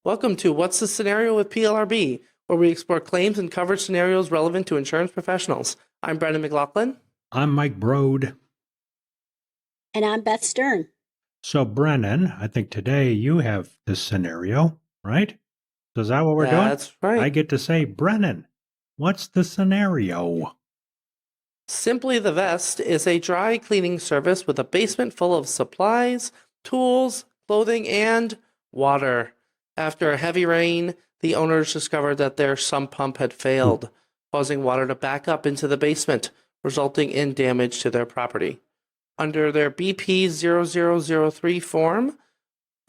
Welcome to What's the Scenario with PLRB, where we explore claims and coverage scenarios relevant to insurance professionals. I'm Brendan McLaughlin. I'm Mike Brode. And I'm Beth Stern. So, Brennan, I think today you have this scenario, right? So is that what we're doing? That's right. I get to say, Brennan, what's the scenario? Simply the Vest is a dry cleaning service with a basement full of supplies, tools, clothing, and water. After a heavy rain, the owners discovered that their sump pump had failed, causing water to back up into the basement, resulting in damage to their property. Under their BP 0003 form,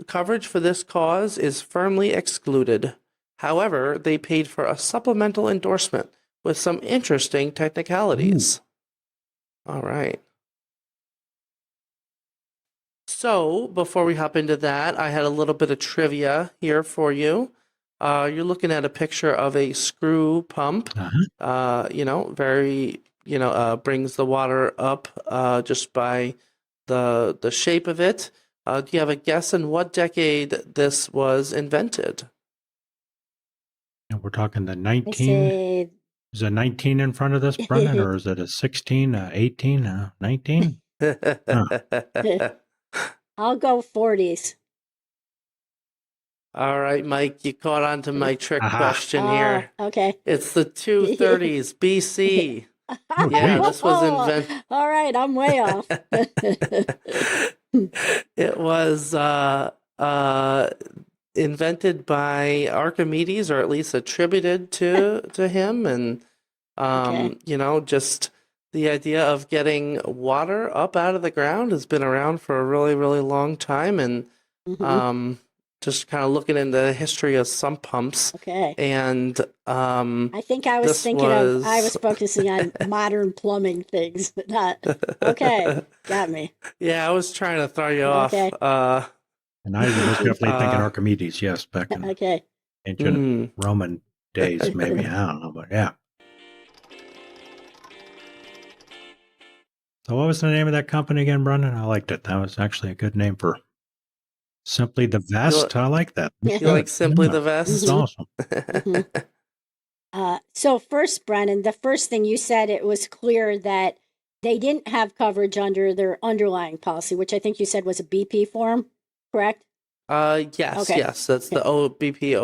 coverage for this cause is firmly excluded. However, they paid for a supplemental endorsement with some interesting technicalities. All right. So, before we hop into that, I had a little bit of trivia here for you. You're looking at a picture of a screw pump. Very, brings the water up just by the shape of it. Do you have a guess in what decade this was invented? And we're talking the 19. Is a 19 in front of this, Brennan, or is it a 16, 18, 19? I'll go 40s. All right, Mike, you caught on to my trick question here. Okay. It's the 230s BC. Yeah, this was invented. All right, I'm way off. It was invented by Archimedes, or at least attributed to him, and just the idea of getting water up out of the ground has been around for a really, really long time, and just kind of looking into the history of sump pumps. Okay. And I think I was focusing on modern plumbing things, but not. Okay, got me. Yeah, I was trying to throw you off. And I was definitely thinking Archimedes, yes, back in ancient Roman days, maybe. I don't know, but yeah. So what was the name of that company again, Brendan? I liked it. That was actually a good name for Simply the Vest. I like that. You like Simply the Vest? That's awesome. So first, Brennan, the first thing you said, it was clear that they didn't have coverage under their underlying policy, which I think you said was a BP form, correct? Yes. That's the BP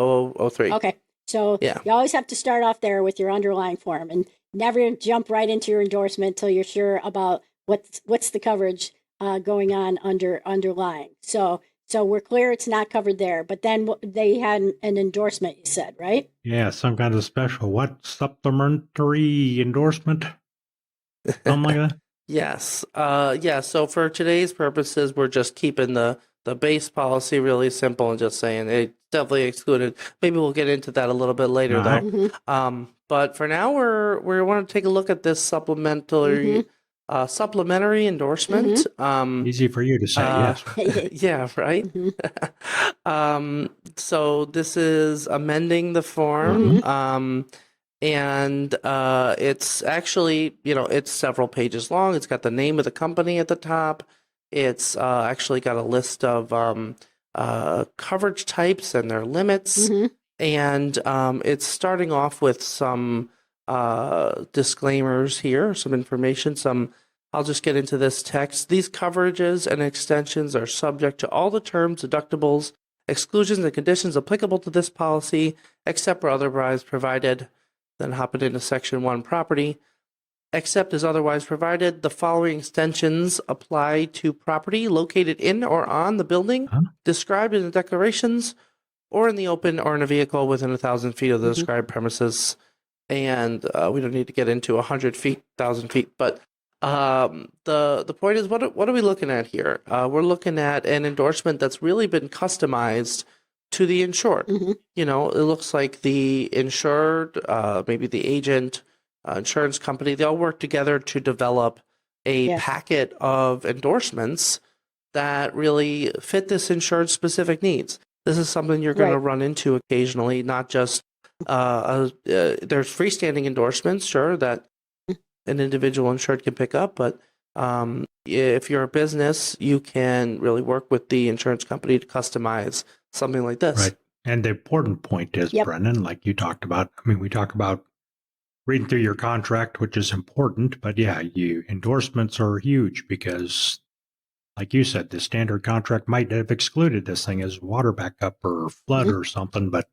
0003. Okay. So you always have to start off there with your underlying form and never jump right into your endorsement until you're sure about what's the coverage going on underlying. So we're clear it's not covered there. But then they had an endorsement, you said, right? Yeah, some kind of special supplementary endorsement, something like that. Yes. So for today's purposes, we're just keeping the base policy really simple and just saying it's definitely excluded. Maybe we'll get into that a little bit later, though. But for now, we want to take a look at this supplementary endorsement. Easy for you to say, yes. Yeah, right. So this is amending the form, and it's actually, it's several pages long. It's got the name of the company at the top. It's actually got a list of coverage types and their limits, and it's starting off with some disclaimers here, some information, I'll just get into this text. These coverages and extensions are subject to all the terms, deductibles, exclusions, and conditions applicable to this policy, except where otherwise provided. Then hopping into Section 1, property. Except as otherwise provided, the following extensions apply to property located in or on the building described in the declarations, or in the open or in a vehicle within 1,000 feet of the described premises. And we don't need to get into 100 feet, 1,000 feet, but the point is, what are we looking at here? We're looking at an endorsement that's really been customized to the insured. It looks like the insured, maybe the agent, insurance company, they all work together to develop a packet of endorsements that really fit this insured specific needs. This is something you're going to run into occasionally, not just there's freestanding endorsements, sure, that an individual insured can pick up, but if you're a business, you can really work with the insurance company to customize something like this. Right. And the important point is, Yep. Brennan, like you talked about, I mean, we talk about reading through your contract, which is important, but yeah, endorsements are huge because, like you said, the standard contract might have excluded this thing as water backup or flood or something, but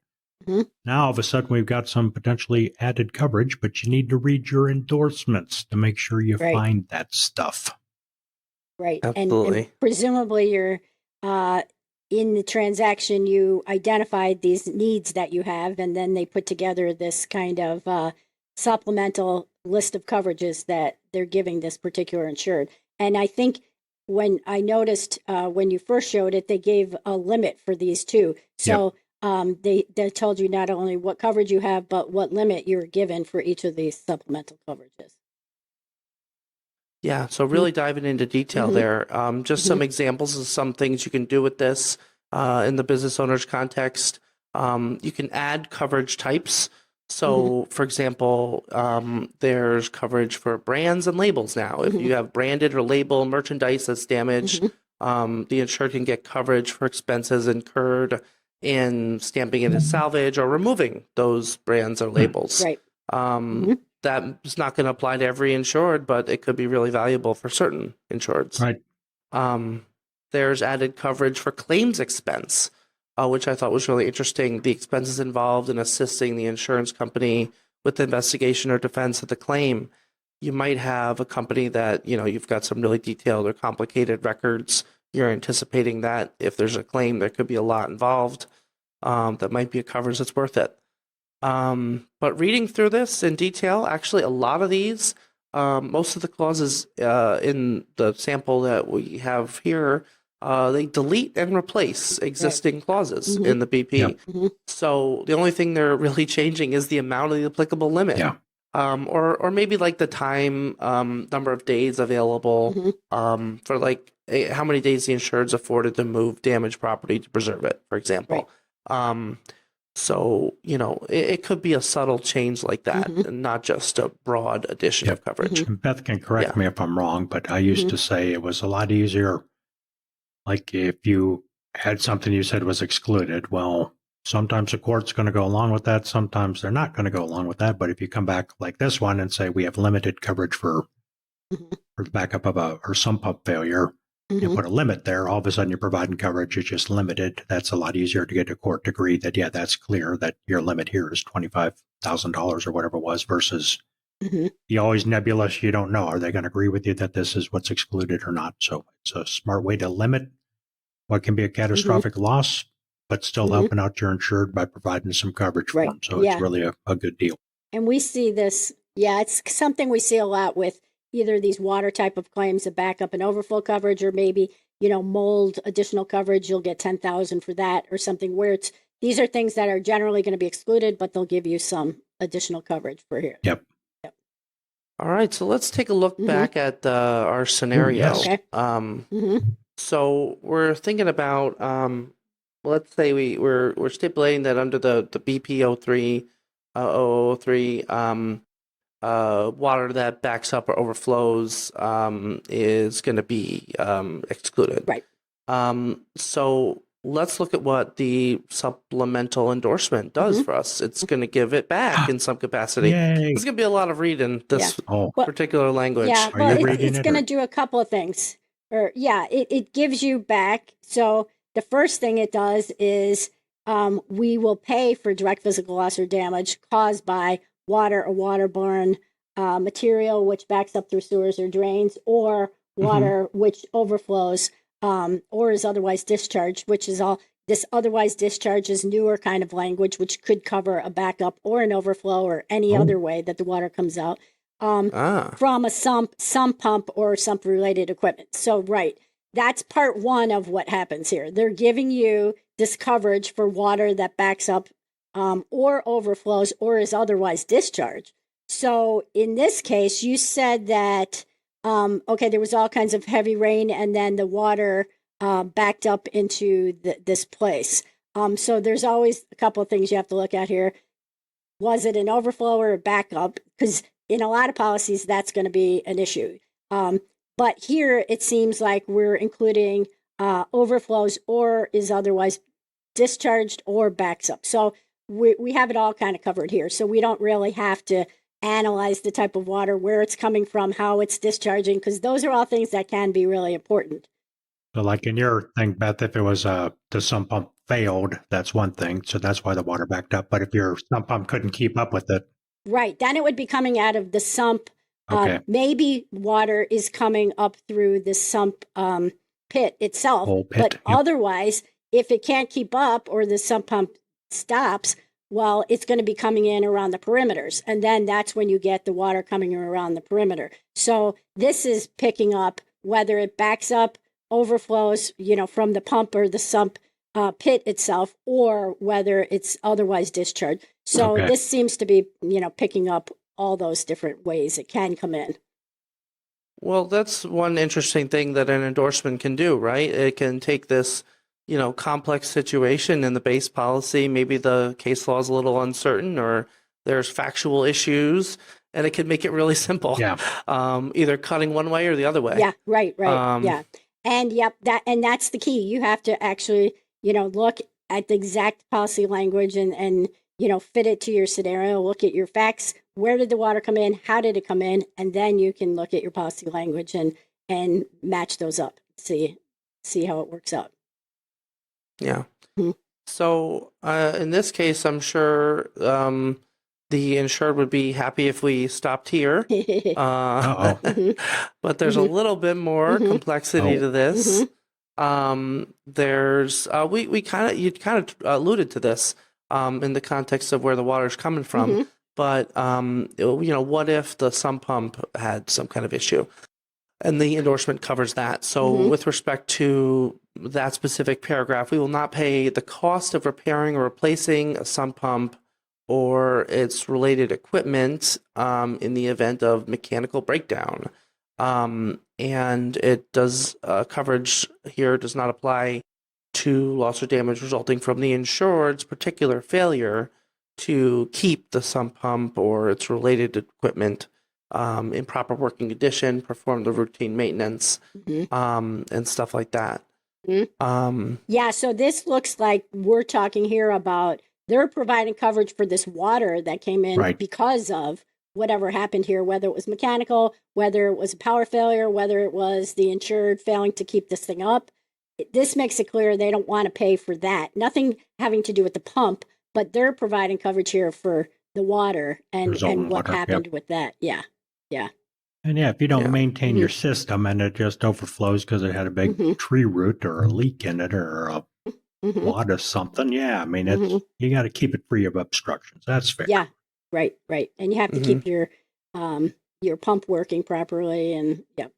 now all of a sudden we've got some potentially added coverage, but you need to read your endorsements to make sure you find that stuff. Right. Absolutely. And presumably you're in the transaction, you identified these needs that you have, and then they put together this kind of supplemental list of coverages that they're giving this particular insured. And I think when I noticed when you first showed it, they gave a limit for these too. So they told you not only what coverage you have, but what limit you're given for each of these supplemental coverages. Yeah, so really diving into detail there. Just some examples of some things you can do with this in the business owner's context. You can add coverage types. So, for example, there's coverage for brands and labels now. If you have branded or label merchandise that's damaged, the insured can get coverage for expenses incurred in stamping it as salvage or removing those brands or labels. Right. That's not going to apply to every insured, but it could be really valuable for certain insureds. Right. There's added coverage for claims expense, which I thought was really interesting. The expenses involved in assisting the insurance company with the investigation or defense of the claim. You might have a company that, you've got some really detailed or complicated records. You're anticipating that if there's a claim, there could be a lot involved. That might be a coverage that's worth it. But reading through this in detail, actually a lot of these, most of the clauses in the sample that we have here, they delete and replace existing clauses in the BP. So the only thing they're really changing is the amount of the applicable limit. Or maybe like the time, number of days available for like how many days the insured's afforded to move damaged property to preserve it, for example. So, it could be a subtle change like that, and not just a broad addition of coverage. And Beth can correct me if I'm wrong, but I used to say it was a lot easier. Like if you had something you said was excluded, well, sometimes the court's going to go along with that. Sometimes they're not going to go along with that. But if you come back like this one and say we have limited coverage for the backup of or sump pump failure, you put a limit there, all of a sudden you're providing coverage. It's just limited. That's a lot easier to get a court to agree that, yeah, that's clear that your limit here is $25,000 or whatever it was versus you always nebulous. You don't know. Are they going to agree with you that this is what's excluded or not? So it's a smart way to limit what can be a catastrophic loss, but still helping out your insured by providing some coverage for them. So it's really a good deal. And we see this, it's something we see a lot with either these water type of claims, a backup and overflow coverage, or maybe, mold additional coverage. You'll get $10,000 for that or something where these are things that are generally going to be excluded, but they'll give you some additional coverage for here. Yep. All right. So let's take a look back at our scenario. Okay. So we're thinking about, let's say we're stipulating that under the BP 03, 003, water that backs up or overflows is going to be excluded. Right. So let's look at what the supplemental endorsement does for us. It's going to give it back in some capacity. Yay. There's going to be a lot of reading this particular language. Yeah, Are you reading it's it, going to do a couple of things. It gives you back. So the first thing it does is we will pay for direct physical loss or damage caused by water or waterborne material which backs up through sewers or drains, or water which overflows or is otherwise discharged, which is all. This otherwise discharged is newer kind of language, which could cover a backup or an overflow or any other way that the water comes out from a sump pump or sump related equipment. So, that's part one of what happens here. They're giving you this coverage for water that backs up or overflows or is otherwise discharged. So in this case, you said that, there was all kinds of heavy rain and then the water backed up into this place. So there's always a couple of things you have to look at here. Was it an overflow or a backup? Because in a lot of policies, that's going to be an issue. But here it seems like we're including overflows or is otherwise discharged or backs up. So we have it all kind of covered here. So we don't really have to analyze the type of water, where it's coming from, how it's discharging, because those are all things that can be really important. So like in your thing, Beth, if it was the sump pump failed, that's one thing. So that's why the water backed up. But if your sump pump couldn't keep up with it. Right. Then it would be coming out of the sump. Okay. Maybe water is coming up through the sump pit itself. Whole pit, but yep. Otherwise, if it can't keep up or the sump pump stops, well, it's going to be coming in around the perimeters. And then that's when you get the water coming around the perimeter. So this is picking up whether it backs up, overflows, from the pump or the sump pit itself, or whether it's otherwise discharged. So This seems to be, picking up all those different ways it can come in. Well, that's one interesting thing that an endorsement can do, right? It can take this, complex situation in the base policy. Maybe the case law is a little uncertain or there's factual issues, and it can make it really simple. Yeah. Either cutting one way or the other way. Yeah, right. Yeah. And that's the key. You have to actually, look at the exact policy language and fit it to your scenario, look at your facts. Where did the water come in? How did it come in? And then you can look at your policy language and match those up. See how it works out. Yeah. Mm-hmm. So in this case, I'm sure the insured would be happy if we stopped here. But there's a little bit more complexity to this. There's you kind of alluded to this in the context of where the water's coming from. But what if the sump pump had some kind of issue? And the endorsement covers that. So with respect to that specific paragraph, we will not pay the cost of repairing or replacing a sump pump or its related equipment in the event of mechanical breakdown. And it does, coverage here does not apply to loss or damage resulting from the insured's particular failure to keep the sump pump or its related equipment in proper working condition, perform the routine maintenance, and stuff like that. So this looks like we're talking here about they're providing coverage for this water that came in because of whatever happened here, whether it was mechanical, whether it was a power failure, whether it was the insured failing to keep this thing up. This makes it clear they don't want to pay for that. Nothing having to do with the pump, but they're providing coverage here for the water and what happened with that. Yeah. And if you don't maintain your system and it just overflows because it had a big tree root or a leak in it or a wad of something, it's you got to keep it free of obstructions. That's fair. Yeah, right. And you have to keep your pump working properly and in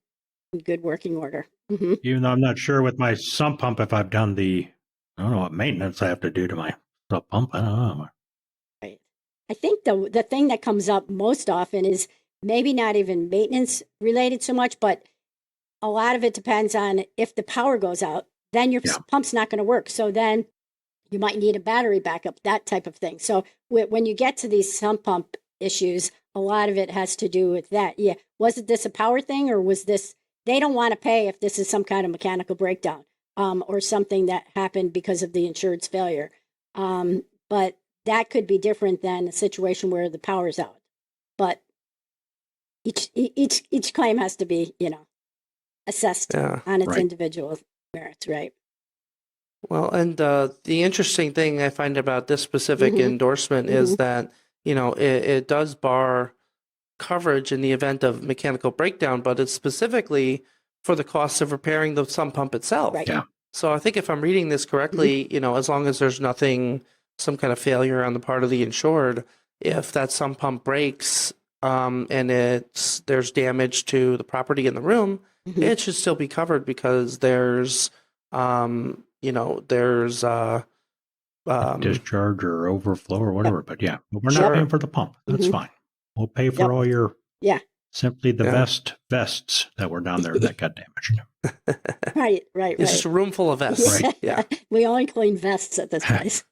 good working order. Even though I'm not sure with my sump pump if I've done I don't know what maintenance I have to do to my sump pump. I don't know. Right. I think the thing that comes up most often is maybe not even maintenance related so much, but a lot of it depends on if the power goes out, then your pump's not going to work. So then you might need a battery backup, that type of thing. So when you get to these sump pump issues, a lot of it has to do with that. Yeah. Was it this a power thing or was this, they don't want to pay if this is some kind of mechanical breakdown or something that happened because of the insured's failure. But that could be different than a situation where the power's out. But each claim has to be, assessed on its individual merits, right? Well, and the interesting thing I find about this specific endorsement is that, it does bar coverage in the event of mechanical breakdown, but it's specifically for the cost of repairing the sump pump itself. Right. Yeah. So I think if I'm reading this correctly, as long as there's nothing, some kind of failure on the part of the insured, if that sump pump breaks and there's damage to the property in the room, it should still be covered because there's discharge or overflow or whatever. But we're not paying for the pump. That's fine. We'll pay for all your simply the vests that were down there that got damaged. Right. It's just a room full of vests. Right. Yeah. We only clean vests at this place.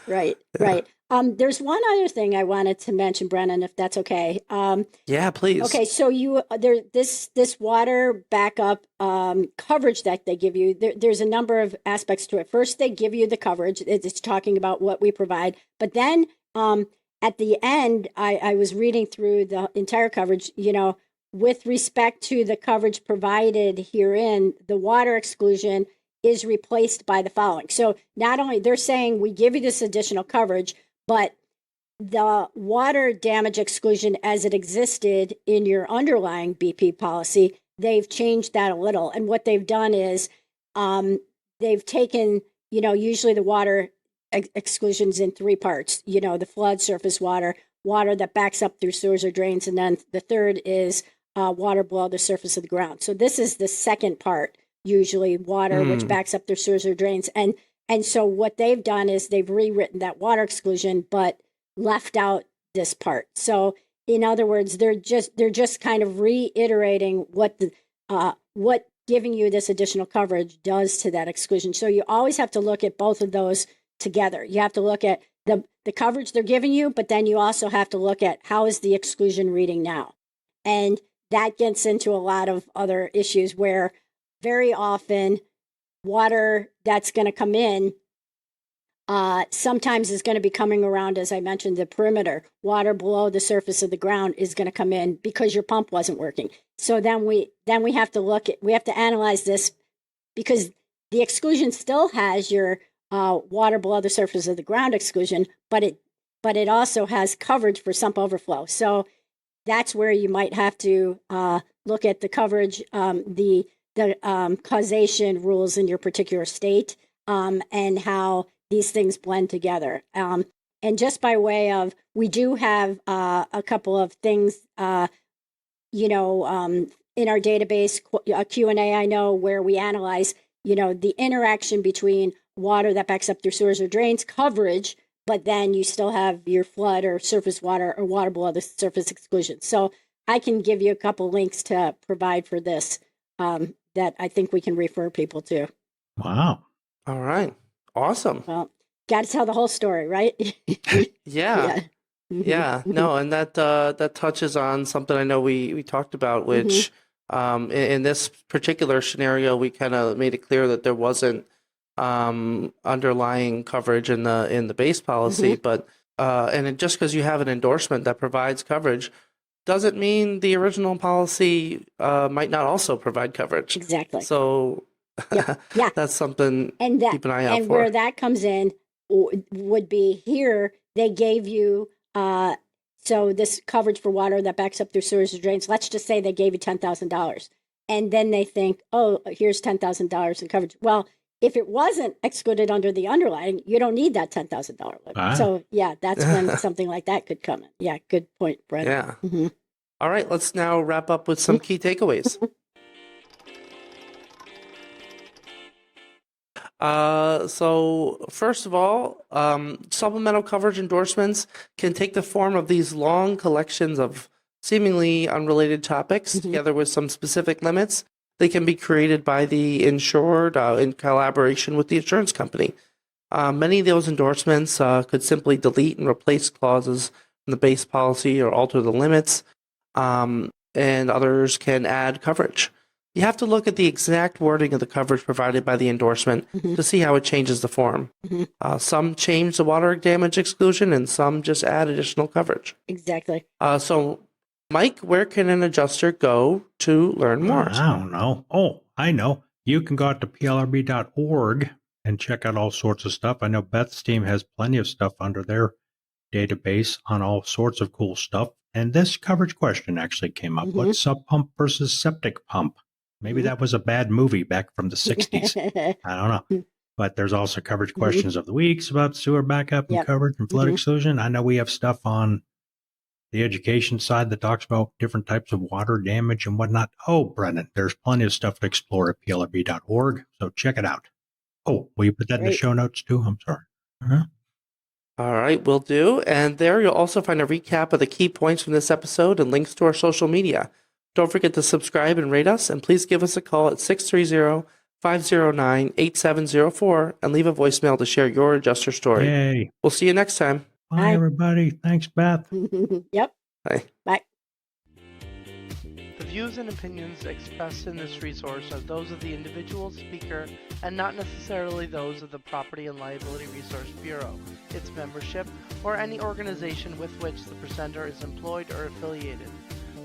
Right. There's one other thing I wanted to mention, Brennan, if that's okay. Yeah, please. Okay, so this water backup coverage that they give you. There's a number of aspects to it. First, they give you the coverage. It's talking about what we provide, but then at the end, I was reading through the entire coverage. With respect to the coverage provided herein, the water exclusion is replaced by the following. So not only they're saying we give you this additional coverage, but the water damage exclusion as it existed in your underlying BP policy, they've changed that a little. And what they've done is they've taken, usually the water exclusions in three parts, the flood, surface water, water that backs up through sewers or drains. And then the third is water below the surface of the ground. So this is the second part, usually water, which backs up through sewers or drains. And so what they've done is they've rewritten that water exclusion, but left out this part. So in other words, they're just kind of reiterating what giving you this additional coverage does to that exclusion. So you always have to look at both of those together. You have to look at the coverage they're giving you, but then you also have to look at how is the exclusion reading now. And that gets into a lot of other issues where very often water that's going to come in sometimes is going to be coming around, as I mentioned, the perimeter. Water below the surface of the ground is going to come in because your pump wasn't working. So then we have to analyze this, because the exclusion still has your water below the surface of the ground exclusion, but it also has coverage for sump overflow. So that's where you might have to look at the coverage, the causation rules in your particular state, and how these things blend together. And just by way of, we do have a couple of things, in our database, a Q&A, I know, where we analyze, the interaction between water that backs up through sewers or drains coverage, but then you still have your flood or surface water or water below the surface exclusion. So I can give you a couple links to provide for this that I think we can refer people to. Wow. All right. Awesome. Well, got to tell the whole story, right? Yeah. Yeah. No, and that touches on something I know we talked about, which in this particular scenario, we kind of made it clear that there wasn't underlying coverage in the base policy, but just because you have an endorsement that provides coverage doesn't mean the original policy might not also provide coverage. Exactly. So yeah, that's something and keep an eye out and for. where that comes in would be here. They gave you so this coverage for water that backs up through sewers or drains. Let's just say they gave you $10,000, and then they think, oh, here's $10,000 in coverage. Well, if it wasn't excluded under the underlying, you don't need that $10,000 limit. So yeah, that's when something like that could come in. Yeah, good point, Brent. Yeah. All right, let's now wrap up with some key takeaways. So first of all, supplemental coverage endorsements can take the form of these long collections of seemingly unrelated topics together with some specific limits. They can be created by the insured in collaboration with the insurance company. Many of those endorsements could simply delete and replace clauses in the base policy or alter the limits, and others can add coverage. You have to look at the exact wording of the coverage provided by the endorsement to see how it changes the form. Some change the water damage exclusion, and some just add additional coverage. Exactly. So, Mike, where can an adjuster go to learn more? I don't know. Oh, I know. You can go out to plrb.org and check out all sorts of stuff. I know Beth's team has plenty of stuff under their database on all sorts of cool stuff. And this coverage question actually came up. What's sub pump versus septic pump? Maybe that was a bad movie back from the 60s. I don't know. But there's also coverage questions of the weeks about sewer backup and coverage and flood exclusion. I know we have stuff on the education side that talks about different types of water damage and whatnot. Oh, Brennan, there's plenty of stuff to explore at plrb.org, so check it out. Oh, will you put that in the show notes too? I'm sorry. All right, will do. And there you'll also find a recap of the key points from this episode and links to our social media. Don't forget to subscribe and rate us, and please give us a call at 630-509-8704 and leave a voicemail to share your adjuster story. Yay. We'll see you next time. Bye, Aye. everybody. Thanks, Beth. Yep. Bye. Bye. The views and opinions expressed in this resource are those of the individual speaker and not necessarily those of the Property and Liability Resource Bureau, its membership, or any organization with which the presenter is employed or affiliated.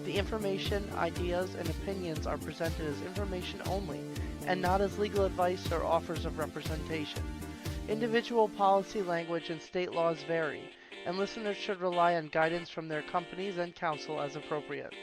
The information, ideas, and opinions are presented as information only and not as legal advice or offers of representation. Individual policy language and state laws vary, and listeners should rely on guidance from their companies and counsel as appropriate.